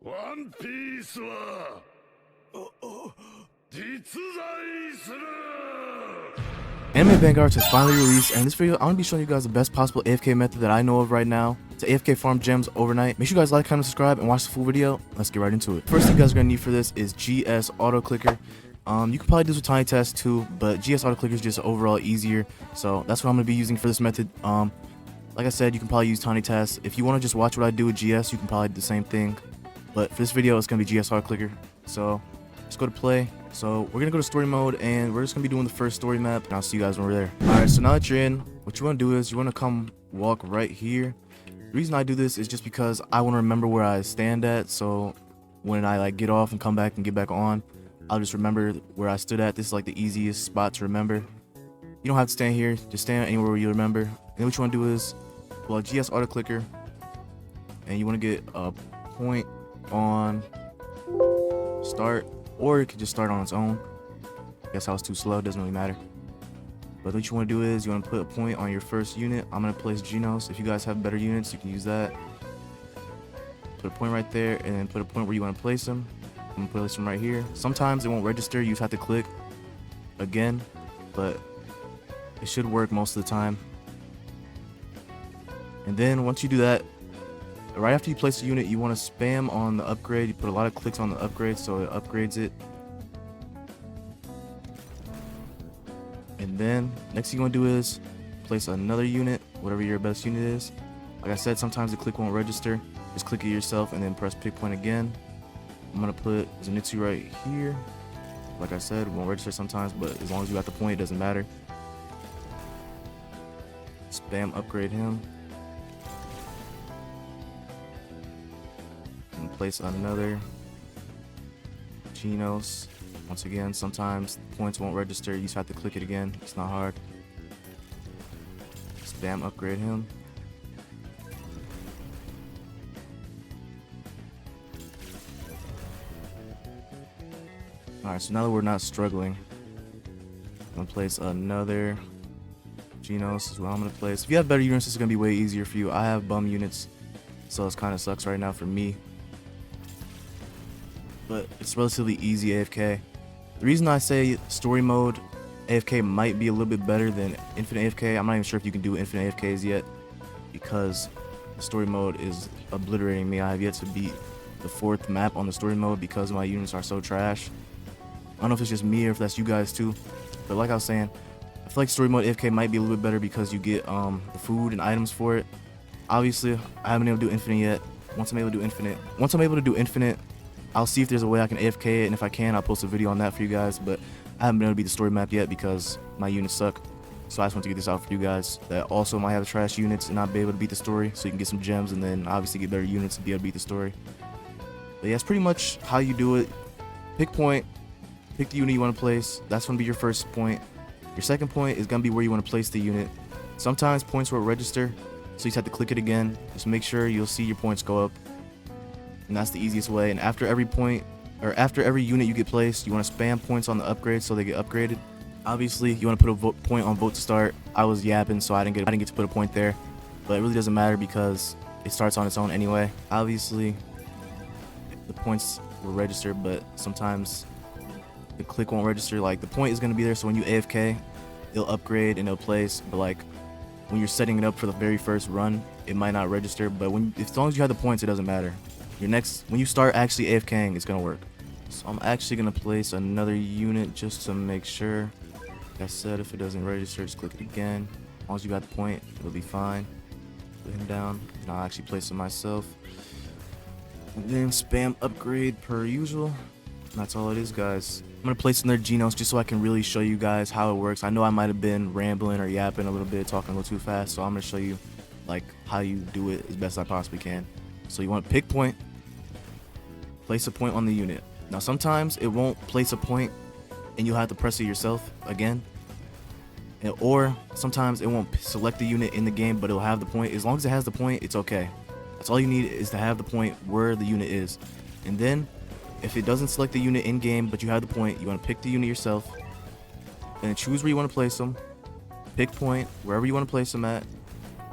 ワンピースは実在する Anime Vanguards has finally released, and in this video, I'm going to be showing you guys the best possible AFK method that I know of right now to AFK farm gems overnight. Make sure you guys like, comment, subscribe, and watch the full video. Let's get right into it. First thing you guys are going to need for this is GS Auto Clicker. You can probably do this with Tiny Test too, but GS Auto Clicker is just overall easier, so that's what I'm going to be using for this method. Like I said, you can probably use Tiny Test. If you want to just watch what I do with GS, you can probably do the same thing. But for this video, it's going to be GS Auto Clicker. So let's go to play. So we're going to go to story mode, and we're just going to be doing the first story map, and I'll see you guys when we're there. Alright, so now that you're in, what you want to do is you want to come walk right here. The reason I do this is just because I want to remember where I stand at, so when I get off and come back and get back on, I'll just remember where I stood at. This is like the easiest spot to remember. You don't have to stand here, just stand anywhere where you remember. And then what you want to do is, well, GS Auto Clicker, and you want to get a point on start, or it could just start on its own. Guess I was too slow, doesn't really matter. But what you want to do is you want to put a point on your first unit. I'm going to place Genos. If you guys have better units, you can use that. Put a point right there, and then put a point where you want to place them. I'm going to place them right here. Sometimes it won't register, you just have to click again, but it should work most of the time. And then once you do that, right after you place the unit, you want to spam on the upgrade. You put a lot of clicks on the upgrade so it upgrades it. And then next thing you want to do is place another unit, whatever your best unit is. Like I said, sometimes the click won't register. Just click it yourself and then press pick point again. I'm going to put Zenitsu right here. Like I said, it won't register sometimes, but as long as you got the point, it doesn't matter. Spam upgrade him. And place another Genos. Once again, sometimes points won't register, you just have to click it again. It's not hard. Spam upgrade him. Alright, so now that we're not struggling, I'm gonna place another Genos is what I'm gonna place. If you have better units, it's gonna be way easier for you. I have bum units, so it kind of sucks right now for me. But it's relatively easy AFK. The reason I say story mode AFK might be a little bit better than infinite AFK, I'm not even sure if you can do infinite AFKs yet, because the story mode is obliterating me. I have yet to beat the 4th map on the story mode because my units are so trash. I don't know if it's just me or if that's you guys too, but like I was saying, I feel like story mode AFK might be a little bit better because you get the food and items for it. Obviously, I haven't been able to do infinite yet. Once I'm able to do infinite, I'll see if there's a way I can AFK it, and if I can, I'll post a video on that for you guys, but I haven't been able to beat the story map yet because my units suck. So I just want to get this out for you guys that also might have trash units and not be able to beat the story, so you can get some gems and then obviously get better units and be able to beat the story. But yeah, that's pretty much how you do it. Pick point, pick the unit you want to place. That's going to be your first point. Your second point is going to be where you want to place the unit. Sometimes points will register, so you just have to click it again. Just make sure you'll see your points go up. And that's the easiest way. And after every point, or after every unit you get placed, you want to spam points on the upgrade so they get upgraded. Obviously, you want to put a point on vote to start. I was yapping, so I didn't get to put a point there, but it really doesn't matter because it starts on its own anyway. Obviously, the points will register, but sometimes the click won't register. Like, the point is going to be there, so when you AFK, it'll upgrade and it'll place, but like when you're setting it up for the very first run, it might not register. But as long as you have the points, it doesn't matter. When you start actually AFKing, it's gonna work. So I'm actually gonna place another unit just to make sure. Like I said, if it doesn't register, just click it again. As long as you got the point, it'll be fine. Put him down, and I'll actually place it myself. And then spam upgrade per usual. And that's all it is, guys. I'm gonna place another Genos just so I can really show you guys how it works. I know I might have been rambling or yapping a little bit, talking a little too fast, so I'm gonna show you like how you do it as best I possibly can. So you want to pick point, place a point on the unit. Now sometimes it won't place a point and you'll have to press it yourself again. Or sometimes it won't select the unit in the game, but it'll have the point. As long as it has the point, it's okay. That's all you need, is to have the point where the unit is. And then if it doesn't select the unit in game, but you have the point, you want to pick the unit yourself. And then choose where you want to place them. Pick point, wherever you want to place them at.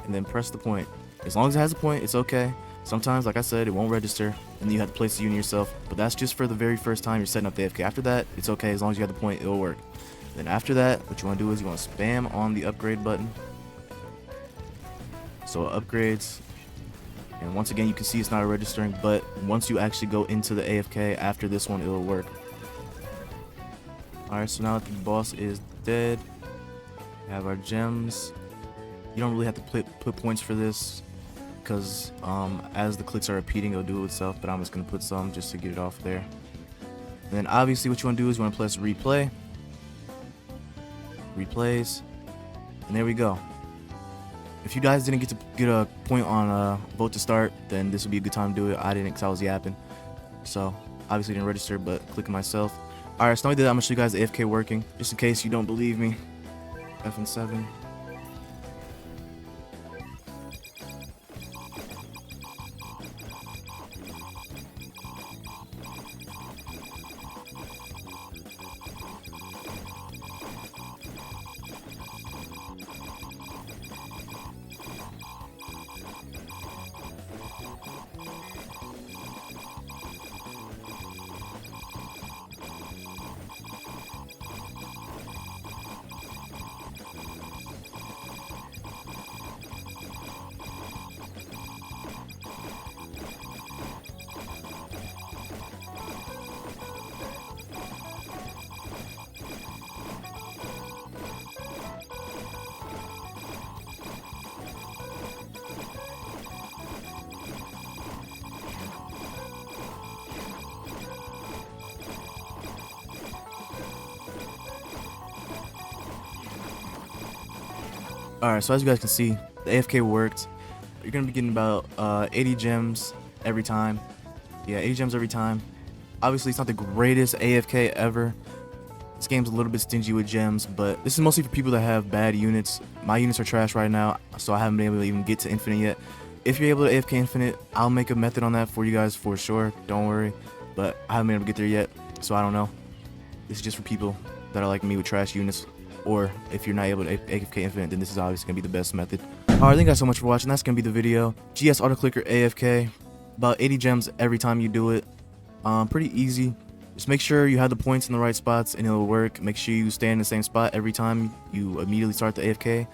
And then press the point. As long as it has a point, it's okay. Sometimes, like I said, it won't register, and then you have to place the unit yourself, but that's just for the very first time you're setting up the AFK. After that, it's okay, as long as you have the point, it'll work. Then after that, what you want to do is you want to spam on the upgrade button. So upgrades, and once again, you can see it's not registering, but once you actually go into the AFK after this one, it'll work. Alright, so now that the boss is dead, we have our gems. You don't really have to put points for this, because as the clicks are repeating, it'll do it itself, but I'm just going to put some just to get it off there. And then obviously what you want to do is you want to press replay. Replays, and there we go. If you guys didn't get a point on vote to start, then this would be a good time to do it. I didn't, because I was yapping, so obviously didn't register, but clicking myself. Alright, so now we did that, I'm going to show you guys the AFK working, just in case you don't believe me. FN7. Alright, so as you guys can see, the AFK worked. You're going to be getting about 80 gems every time. Yeah, 80 gems every time. Obviously, it's not the greatest AFK ever. This game's a little bit stingy with gems, but this is mostly for people that have bad units. My units are trash right now, so I haven't been able to even get to infinite yet. If you're able to AFK infinite, I'll make a method on that for you guys for sure. Don't worry. But I haven't been able to get there yet, so I don't know. This is just for people that are like me with trash units. Or if you're not able to AFK infinite, then this is obviously going to be the best method. Alright, thank you guys so much for watching. That's going to be the video. GS auto clicker AFK. About 80 gems every time you do it. Pretty easy. Just make sure you have the points in the right spots and it'll work. Make sure you stay in the same spot every time you immediately start the AFK.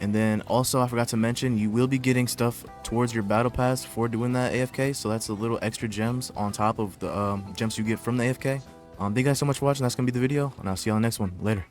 And then also, I forgot to mention, you will be getting stuff towards your battle pass for doing that AFK. So that's a little extra gems on top of the gems you get from the AFK. Thank you guys so much for watching. That's going to be the video, and I'll see you on the next one. Later.